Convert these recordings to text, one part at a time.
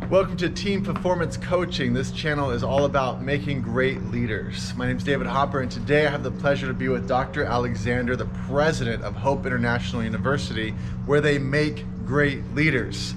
Welcome to Team Performance Coaching. This channel is all about making great leaders. My name is David Hopper, and today I have the pleasure to be with Dr. Alexander, the president of Hope International University, where they make great leaders.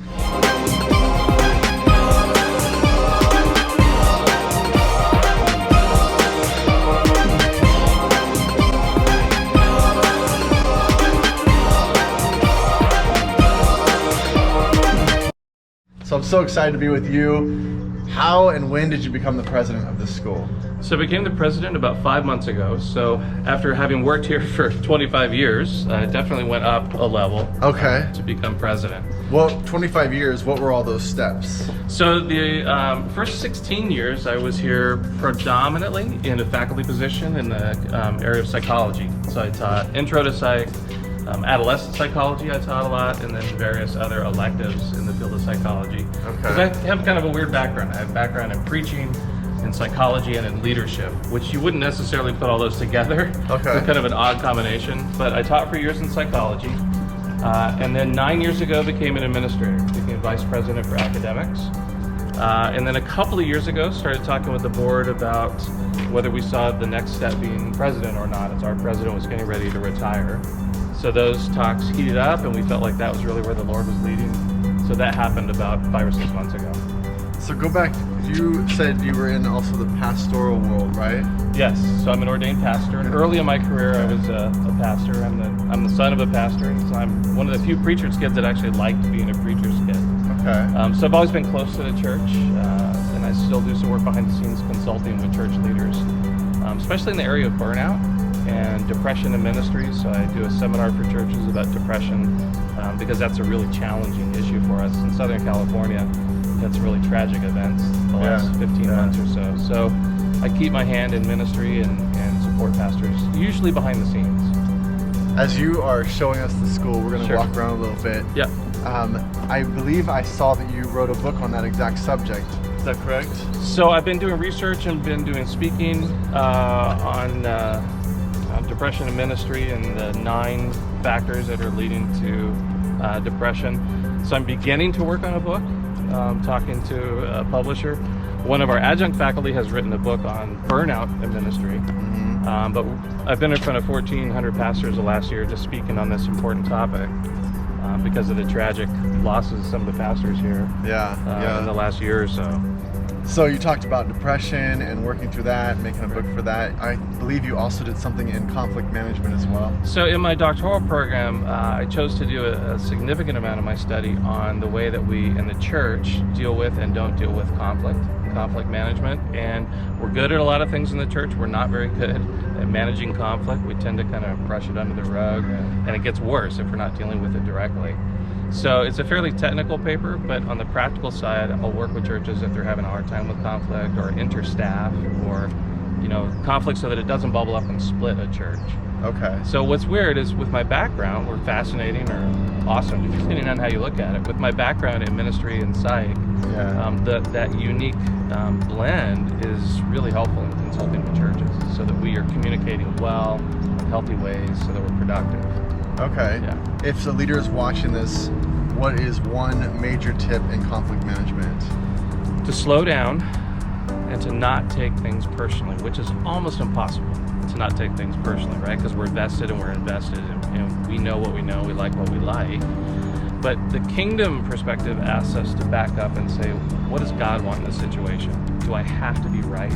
So I'm so excited to be with you. How and when did you become the president of this school? So I became the president about 5 months ago. So after having worked here for 25 years, I definitely went up a level to become president. Well, 25 years, what were all those steps? So the first 16 years I was here predominantly in a faculty position in the area of psychology. So I taught intro to psych, adolescent psychology I taught a lot, and then various other electives in the field of psychology. Because I have kind of a weird background. I have a background in preaching, in psychology, and in leadership, which you wouldn't necessarily put all those together. So kind of an odd combination. But I taught for years in psychology, and then 9 years ago became an administrator, became vice president for academics. And then a couple of years ago started talking with the board about whether we saw the next step being president or not, as our president was getting ready to retire. So those talks heated up, and we felt like that was really where the Lord was leading. So that happened about 5 or 6 months ago. So go back, you said you were in also the pastoral world, right? Yes, so I'm an ordained pastor, and early in my career I was a pastor. I'm the son of a pastor, and so I'm one of the few preacher's kids that actually liked being a preacher's kid. So I've always been close to the church, and I still do some work behind the scenes consulting with church leaders, especially in the area of burnout and depression in ministry. So I do a seminar for churches about depression because that's a really challenging issue for us in Southern California. That's really tragic events the last 15 months or so. So I keep my hand in ministry and support pastors, usually behind the scenes. As you are showing us the school, we're going to walk around a little bit. Yeah. I believe I saw that you wrote a book on that exact subject. Is that correct? So I've been doing research and been doing speaking on depression in ministry and the 9 factors that are leading to depression. So I'm beginning to work on a book, talking to a publisher. One of our adjunct faculty has written a book on burnout in ministry. But I've been in front of 1,400 pastors the last year just speaking on this important topic because of the tragic losses of some of the pastors here in the last year or so. So you talked about depression and working through that, making a book for that. I believe you also did something in conflict management as well. So in my doctoral program, I chose to do a significant amount of my study on the way that we in the church deal with and don't deal with conflict management. And we're good at a lot of things in the church. We're not very good at managing conflict. We tend to kind of brush it under the rug, and it gets worse if we're not dealing with it directly. So it's a fairly technical paper, but on the practical side, I'll work with churches if they're having a hard time with conflict or interstaff or, conflict so that it doesn't bubble up and split a church. So what's weird is with my background, or fascinating or awesome, depending on how you look at it, with my background in ministry and psych, that unique blend is really helpful in consulting with churches so that we are communicating well in healthy ways so that we're productive. If the leader is watching this, what is one major tip in conflict management? To slow down and to not take things personally, which is almost impossible to not take things personally, right? Because we're vested and we're invested and we know what we know, we like what we like. But the kingdom perspective asks us to back up and say, what does God want in this situation? Do I have to be right?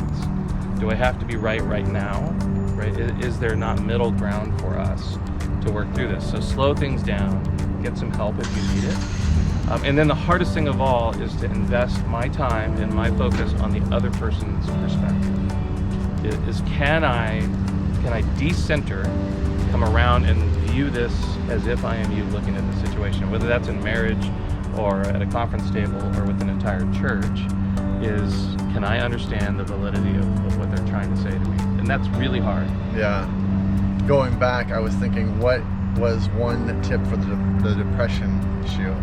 Do I have to be right now? Right? Is there not middle ground for us to work through this? So slow things down, get some help if you need it. And then the hardest thing of all is to invest my time and my focus on the other person's perspective. Can I de-center, come around and view this as if I am you looking at the situation, whether that's in marriage or at a conference table or with an entire church, can I understand the validity of what they're trying to say to me? And that's really hard. Going back, I was thinking, what was one tip for the depression issue?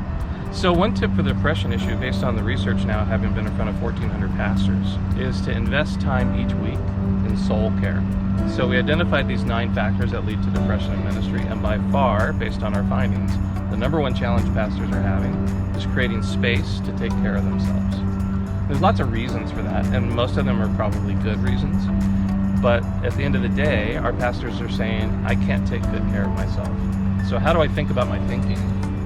So one tip for the depression issue, based on the research now, having been in front of 1,400 pastors, is to invest time each week in soul care. So we identified these 9 factors that lead to depression in ministry, and by far, based on our findings, the number one challenge pastors are having is creating space to take care of themselves. There's lots of reasons for that, and most of them are probably good reasons. But at the end of the day, our pastors are saying, I can't take good care of myself. So how do I think about my thinking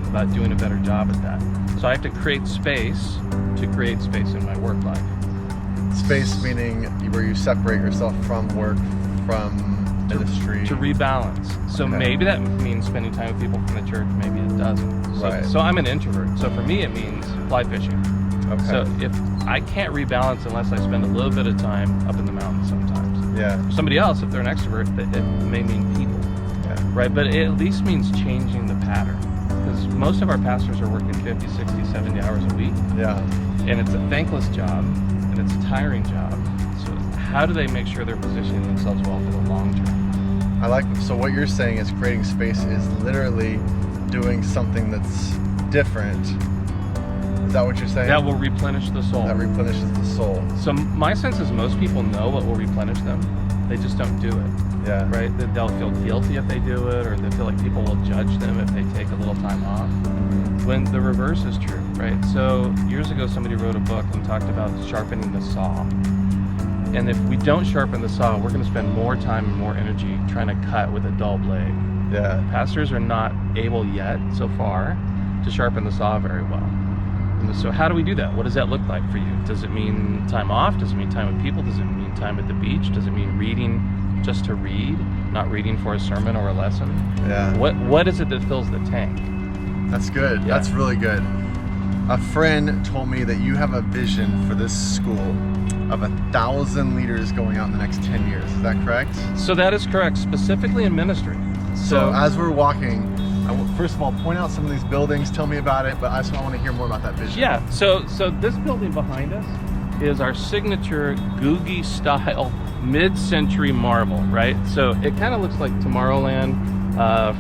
about doing a better job at that? So I have to create space in my work life. Space meaning where you separate yourself from work, from ministry. To rebalance. So maybe that means spending time with people from the church, maybe it doesn't. So I'm an introvert. So for me it means fly fishing. Okay. So if I can't rebalance unless I spend a little bit of time up in the mountains sometimes. Yeah. For somebody else, if they're an extrovert, it may mean people. Yeah. Right? But it at least means changing the pattern. Because most of our pastors are working 50, 60, 70 hours a week. Yeah. And it's a thankless job, and it's a tiring job. So how do they make sure they're positioning themselves well for the long term? So what you're saying is creating space is literally doing something that's different. Is that what you're saying? That will replenish the soul. That replenishes the soul. So my sense is most people know what will replenish them. They just don't do it. Yeah. Right? They'll feel guilty if they do it, or they feel like people will judge them if they take a little time off. When the reverse is true, right? So years ago, somebody wrote a book and talked about sharpening the saw. And if we don't sharpen the saw, we're going to spend more time and more energy trying to cut with a dull blade. Yeah. Pastors are not able yet, so far, to sharpen the saw very well. And so how do we do that? What does that look like for you? Does it mean time off? Does it mean time with people? Does it mean time at the beach? Does it mean reading just to read, not reading for a sermon or a lesson? Yeah. What is it that fills the tank? That's good. Yeah. That's really good. A friend told me that you have a vision for this school of 1,000 leaders going out in the next 10 years. Is that correct? So that is correct, specifically in ministry. So as we're walking, first of all, point out some of these buildings, tell me about it, but I just want to hear more about that vision. Yeah, so this building behind us is our signature Googie style mid-century marble, right? So it kind of looks like Tomorrowland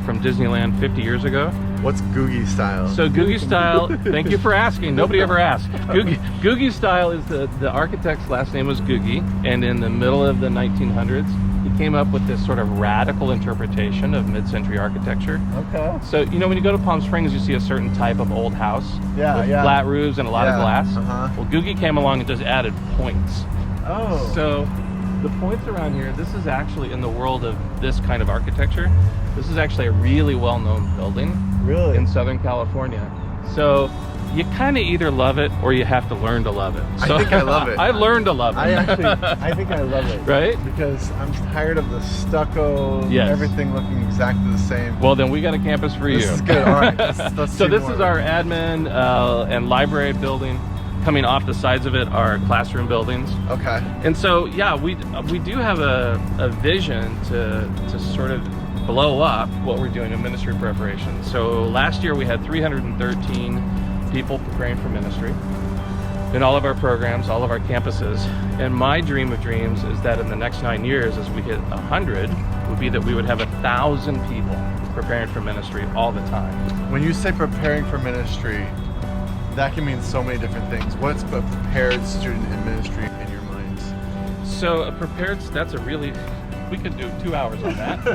from Disneyland 50 years ago. What's Googie style? So Googie style, thank you for asking, nobody ever asked. Googie style is the architect's last name was Googie, and in the middle of the 1900s, he came up with this sort of radical interpretation of mid-century architecture. Okay. So, you know, when you go to Palm Springs, you see a certain type of old house with flat roofs and a lot of glass. Well, Googie came along and just added points. Oh. So the points around here, this is actually, in the world of this kind of architecture, this is actually a really well-known building. Really? In Southern California. So you kind of either love it or you have to learn to love it. So I think I love it. I learned to love it. I think I love it. Right? Because I'm tired of the stucco, Yes. everything looking exactly the same. Well, then we got a campus for you. This is good. All right. Let's So see this more. is our admin and library building. Coming off the sides of it are classroom buildings. Okay. And so, yeah, we do have a vision to sort of blow up what we're doing in ministry preparation. So last year we had 313 people preparing for ministry in all of our programs, all of our campuses. And my dream of dreams is that in the next 9 years, as we hit 100, would be that we would have 1,000 people preparing for ministry all the time. When you say preparing for ministry, that can mean so many different things. What's a prepared student in ministry in your minds? So a prepared, we could do 2 hours on that.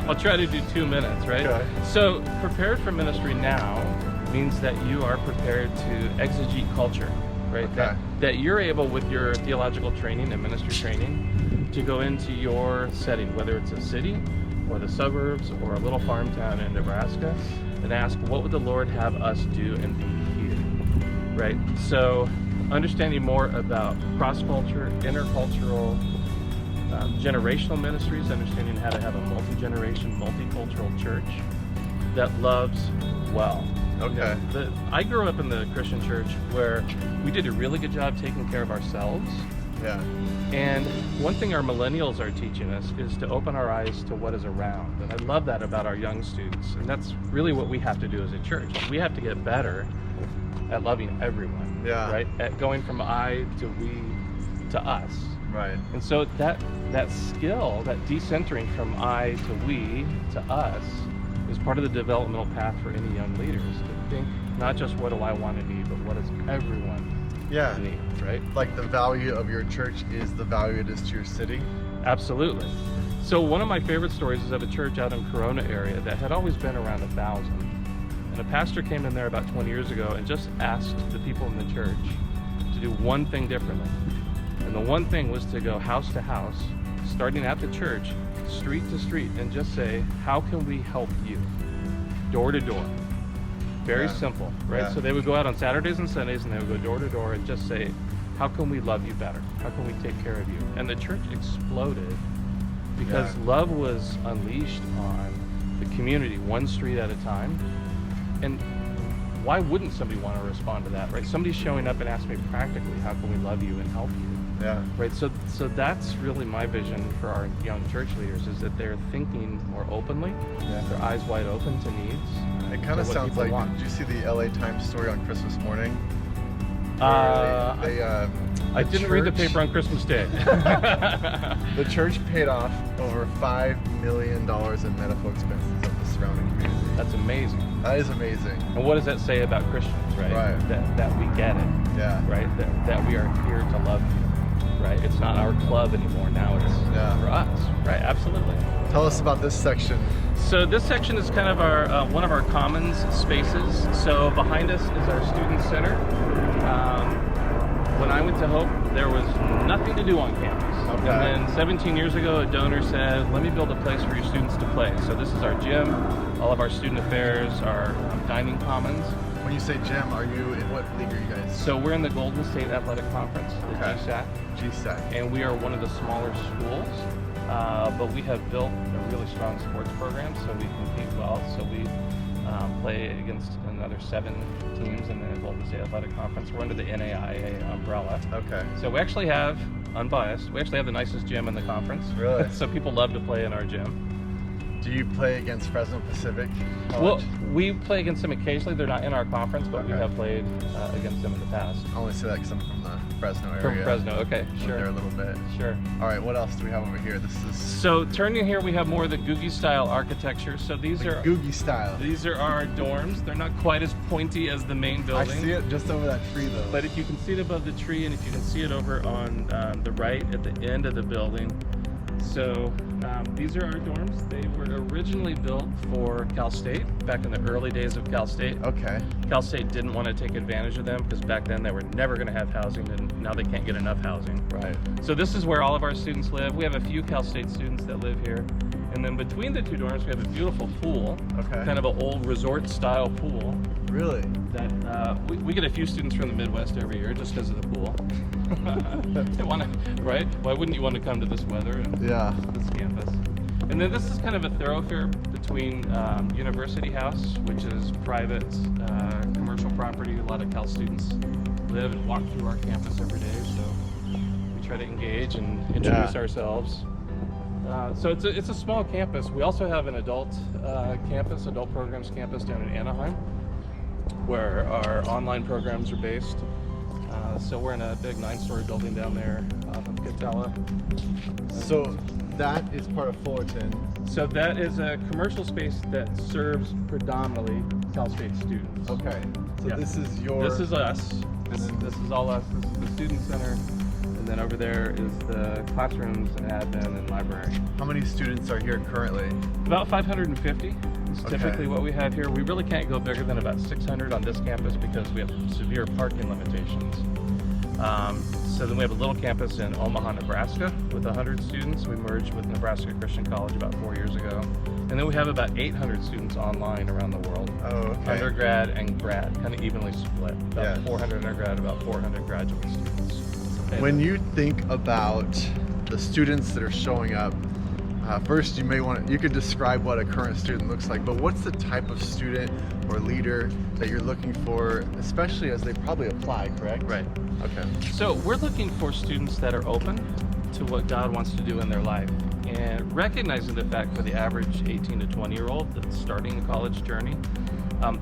I'll try to do 2 minutes, right? Okay. So prepared for ministry now means that you are prepared to exegete culture, right? Okay. That you're able, with your theological training and ministry training, to go into your setting, whether it's a city or the suburbs or a little farm town in Nebraska, and ask, what would the Lord have us do and be here, right? So understanding more about cross-culture, intercultural, generational ministries, understanding how to have a multi-generation, multicultural church that loves well. Okay. I grew up in the Christian church where we did a really good job taking care of ourselves. Yeah. And one thing our millennials are teaching us is to open our eyes to what is around. And I love that about our young students. And that's really what we have to do as a church. We have to get better at loving everyone. Yeah. Right? At going from I to we to us. Right. And so that skill, that decentering from I to we to us, is part of the developmental path for any young leaders, to think Not just what do I want to need, but what does everyone Yeah. need, right? Like the value of your church is the value it is to your city. Absolutely. So one of my favorite stories is of a church out in Corona area that had always been around 1,000. And a pastor came in there about 20 years ago and just asked the people in the church to do one thing differently. And the one thing was to go house to house, starting at the church, street to street, and just say, how can we help you? Door to door. Very simple, right? Yeah. So they would go out on Saturdays and Sundays and they would go door to door and just say, how can we love you better? How can we take care of you? And the church exploded because love was unleashed on the community, one street at a time. And why wouldn't somebody want to respond to that, right? Somebody's showing up and asking me practically, how can we love you and help you? Yeah. Right, so that's really my vision for our young church leaders, is that they're thinking more openly, their eyes wide open to needs. It kind of to what sounds people like, want. did you see the LA Times story on Christmas morning? I didn't read the paper on Christmas Day. The church paid off over $5 million in medical expenses of the surrounding community. That's amazing. That is amazing. And what does that say about Christians, right? Right. That we get it, Yeah. right? That we are here to love you, right? It's not our club anymore. Now it's for us, right? Absolutely. Tell us about this section. So this section is kind of our one of our commons spaces. So behind us is our student center. When I went to Hope, there was nothing to do on campus. Okay. And then 17 years ago, a donor said, let me build a place for your students to play. So this is our gym, all of our student affairs, our dining commons. When you say gym, are you in what league are you guys? So we're in the Golden State Athletic Conference, the GSAC. GSAC. And we are one of the smaller schools, but we have built a really strong sports program, so we compete well. So we play against another 7 teams in the Golden State Athletic Conference. We're under the NAIA umbrella. Okay. So we actually have, unbiased, we actually have the nicest gym in the conference. Really? So people love to play in our gym. Do you play against Fresno Pacific College? Well, we play against them occasionally. They're not in our conference, but we have played against them in the past. I only say that because I'm from the Fresno area. From Fresno, okay, Went sure. there a little bit. Sure. All right, what else do we have over here? This is So turning here, we have more of the Googie style architecture. So these are Googie style. These are our dorms. They're not quite as pointy as the main I building. see it just over that tree though. But if you can see it above the tree, and if you can see it over on the right at the end of the building. So these are our dorms. They were originally built for Cal State back in the early days of Cal State. Okay. Cal State didn't want to take advantage of them because back then they were never going to have housing, and now they can't get enough housing. Right. So this is where all of our students live. We have a few Cal State students that live here. And then between the two dorms, we have a beautiful pool. Okay. Kind of an old resort style pool. Really? That we get a few students from the Midwest every year just because of the pool. They want to, right? Why wouldn't you want to come to this weather and this campus? And then this is kind of a thoroughfare between University House, which is private commercial property. A lot of Cal students live and walk through our campus every day, so we try to engage and introduce ourselves. So it's a small campus. We also have an adult campus, adult programs campus down in Anaheim, where our online programs are based. So we're in a big 9-story building down there off of Catella. So that is part of Fullerton. So that is a commercial space that serves predominantly Cal State students. Okay. So Yeah. this is your. This is us. This is all us. This is the student center. And then over there is the classrooms and admin and library. How many students are here currently? About 550 is typically what we have here. We really can't go bigger than about 600 on this campus because we have severe parking limitations. So then we have a little campus in Omaha, Nebraska with 100 students. We merged with Nebraska Christian College about 4 years ago. And then we have about 800 students online around the world. Oh, okay. Undergrad and grad, kind of evenly split. About 400 undergrad, about 400 graduate students. When you think about the students that are showing up, first you could describe what a current student looks like, but what's the type of student or leader that you're looking for, especially as they probably apply, correct? Right. Okay. So we're looking for students that are open to what God wants to do in their life, and recognizing the fact for the average 18 to 20-year-old that's starting the college journey,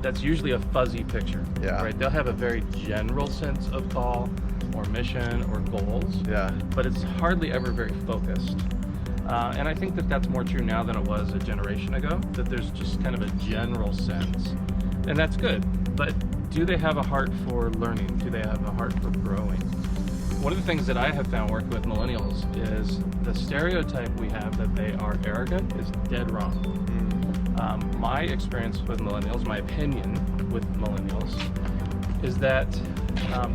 that's usually a fuzzy picture. Yeah. Right. They'll have a very general sense of call or mission or goals. Yeah. But it's hardly ever very focused. And I think that that's more true now than it was a generation ago, that there's just kind of a general sense. And that's good. But do they have a heart for learning? Do they have a heart for growing? One of the things that I have found working with millennials is the stereotype we have that they are arrogant is dead wrong. My experience with millennials, my opinion with millennials, is that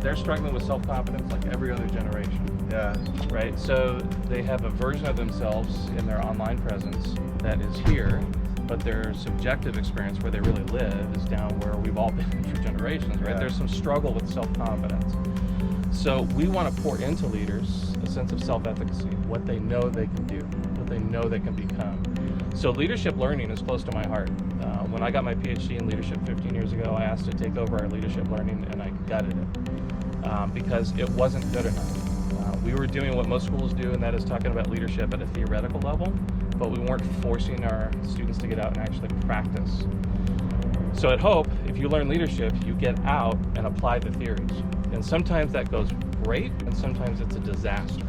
they're struggling with self-confidence like every other generation. Yeah. Right? So they have a version of themselves in their online presence that is here, but their subjective experience where they really live is down where we've all been for generations, right? Yeah. There's some struggle with self-confidence. So we want to pour into leaders a sense of self-efficacy, what they know they can do, what they know they can become. So leadership learning is close to my heart. When I got my PhD in leadership 15 years ago, I asked to take over our leadership learning, and I gutted it because it wasn't good enough. We were doing what most schools do, and that is talking about leadership at a theoretical level, but we weren't forcing our students to get out and actually practice. So at Hope, if you learn leadership, you get out and apply the theories. And sometimes that goes great, and sometimes it's a disaster.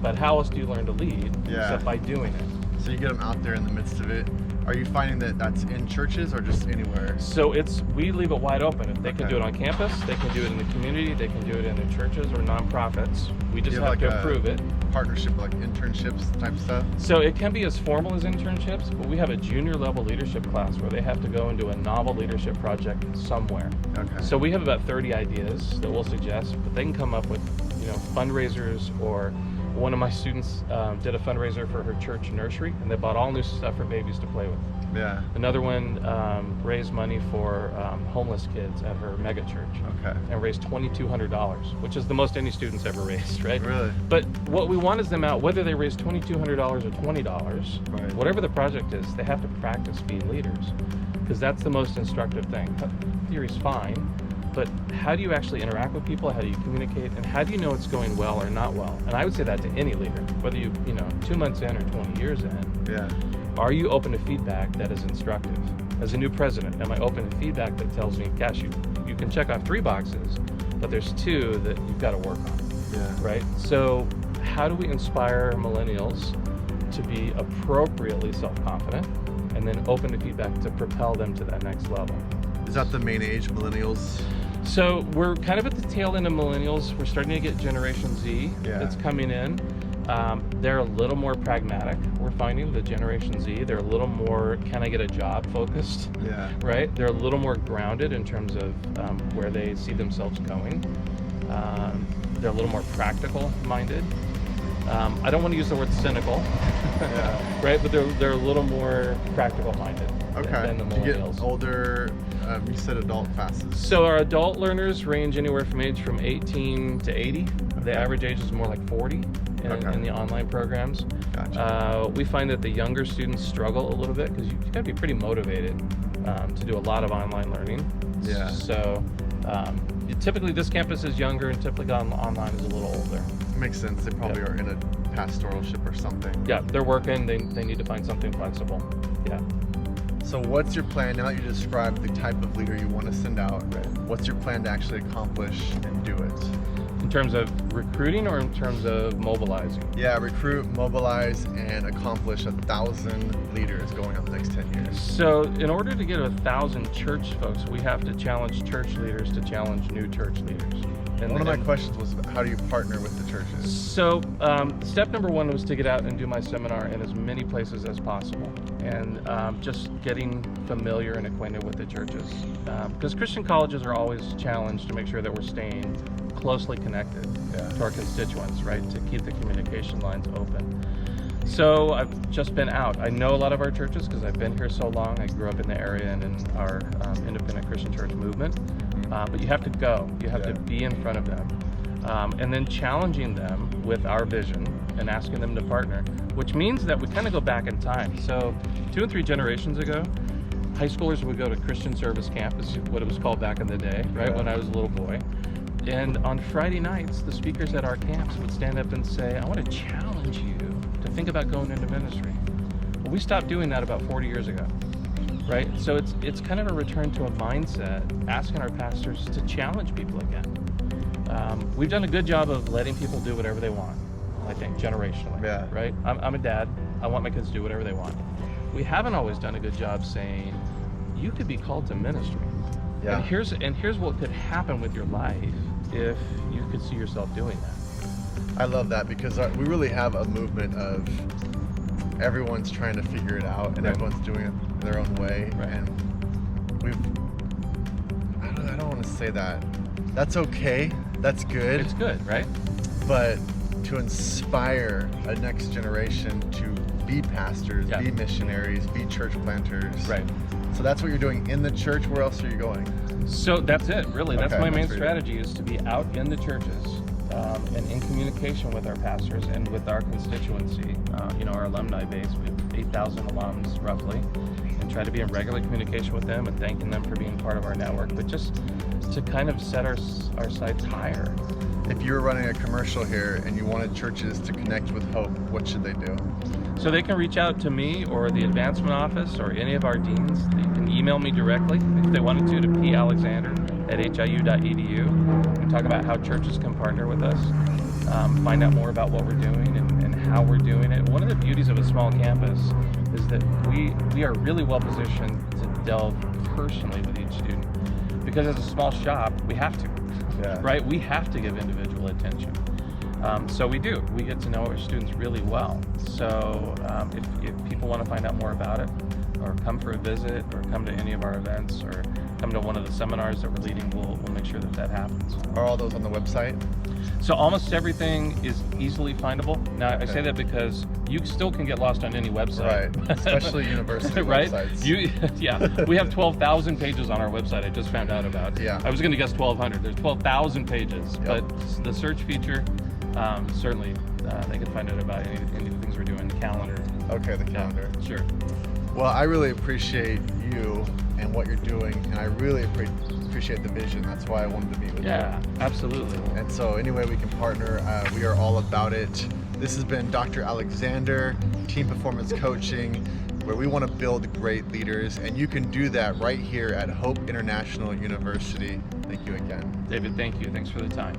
But how else do you learn to lead except by doing it? So you get them out there in the midst of it. Are you finding that that's in churches or just anywhere? So we leave it wide open. If they can do it on campus, they can do it in the community, they can do it in the churches or nonprofits. We just have to approve it. Partnership, like internships type stuff? So it can be as formal as internships, but we have a junior level leadership class where they have to go and do a novel leadership project somewhere. Okay. So we have about 30 ideas that we'll suggest, but they can come up with, fundraisers, or one of my students did a fundraiser for her church nursery, and they bought all new stuff for babies to play with. Yeah. Another one raised money for homeless kids at her mega church. Okay. And raised $2,200, which is the most any student's ever raised, right? Really? But what we want is them out, whether they raise $2,200 or $20, right, whatever the project is, they have to practice being leaders, because that's the most instructive thing. Theory's fine, but how do you actually interact with people? How do you communicate? And how do you know it's going well or not well? And I would say that to any leader, whether you 2 months in or 20 years in. Yeah. Are you open to feedback that is instructive? As a new president, am I open to feedback that tells me, gosh, you can check off 3 boxes, but there's 2 that you've got to work on, right? So how do we inspire millennials to be appropriately self-confident and then open to feedback to propel them to that next level? Is that the main age, millennials? So we're kind of at the tail end of millennials. We're starting to get Generation Z that's coming in. They're a little more pragmatic. We're finding the Generation Z, they're a little more, can I get a job focused? Yeah. Right? They're a little more grounded in terms of where they see themselves going. They're a little more practical minded. I don't want to use the word cynical, right? But they're a little more practical minded than the millennials. You get older, you said adult classes. So our adult learners range anywhere from 18 to 80. The average age is more like 40 in the online programs. Gotcha. We find that the younger students struggle a little bit because you've got to be pretty motivated to do a lot of online learning. Yeah. So typically this campus is younger, and typically online is a little older. Makes sense. They probably are in a pastoralship or something. Yeah, they're working. They need to find something flexible. Yeah. So what's your plan, now that you described the type of leader you want to send out, what's your plan to actually accomplish and do it? In terms of recruiting or in terms of mobilizing? Yeah, recruit, mobilize, and accomplish 1,000 leaders going up the next 10 years. So in order to get 1,000 church folks, we have to challenge church leaders to challenge new church leaders. And one of my questions was, how do you partner with the churches? So step number 1 was to get out and do my seminar in as many places as possible, and just getting familiar and acquainted with the churches. Because Christian colleges are always challenged to make sure that we're staying closely connected to our constituents, right? To keep the communication lines open. So I've just been out. I know a lot of our churches because I've been here so long. I grew up in the area and in our independent Christian church movement. But you have to go. You have to be in front of them. And then challenging them with our vision and asking them to partner, which means that we kind of go back in time. So 2 and 3 generations ago, high schoolers would go to Christian service camp, is what it was called back in the day, right, when I was a little boy. And on Friday nights, the speakers at our camps would stand up and say, I want to challenge you to think about going into ministry. Well, we stopped doing that about 40 years ago, right? So it's kind of a return to a mindset, asking our pastors to challenge people again. We've done a good job of letting people do whatever they want, I think, generationally, right? I'm a dad. I want my kids to do whatever they want. We haven't always done a good job saying, you could be called to ministry. Yeah. And here's what could happen with your life if you could see yourself doing that. I love that, because we really have a movement of everyone's trying to figure it out, and Right. everyone's doing it their own way. Right. And I don't want to say that. That's okay. That's good. It's good, right? But to inspire a next generation to be pastors, Yeah. be missionaries, be church planters. Right. So that's what you're doing in the church. Where else are you going? So that's it, really. That's Okay, my main that's really strategy, is to be out in the churches and in communication with our pastors and with our constituency, our alumni base. We have 8,000 alums, roughly, and try to be in regular communication with them and thanking them for being part of our network, but just to kind of set our sights higher. If you were running a commercial here and you wanted churches to connect with Hope, what should they do? So they can reach out to me or the advancement office or any of our deans. They can email me directly if they wanted to palexander@hiu.edu and talk about how churches can partner with us, find out more about what we're doing and how we're doing it. One of the beauties of a small campus is that we are really well positioned to delve personally with each student, because as a small shop, we have to. Yeah. Right? We have to give individual attention. So we do. We get to know our students really well. So if people want to find out more about it, or come for a visit, or come to any of our events, or come to one of the seminars that we're leading, we'll make sure that happens. Are all those on the website? So almost everything is easily findable. Now, I say that because you still can get lost on any website. Right, especially university right? websites. We have 12,000 pages on our website. I just found out about. Yeah. I was going to guess 1,200. There's 12,000 pages, Yep. but the search feature, certainly they can find out about any of the things we're doing, the calendar. Okay, the Yeah, calendar. sure. Well, I really appreciate you and what you're doing, and I really appreciate the vision. That's why I wanted to meet with you. Yeah, absolutely. And so any way we can partner, we are all about it. This has been Dr. Alexander, Team Performance Coaching, where we want to build great leaders, and you can do that right here at Hope International University. Thank you again. David, thank you. Thanks for the time.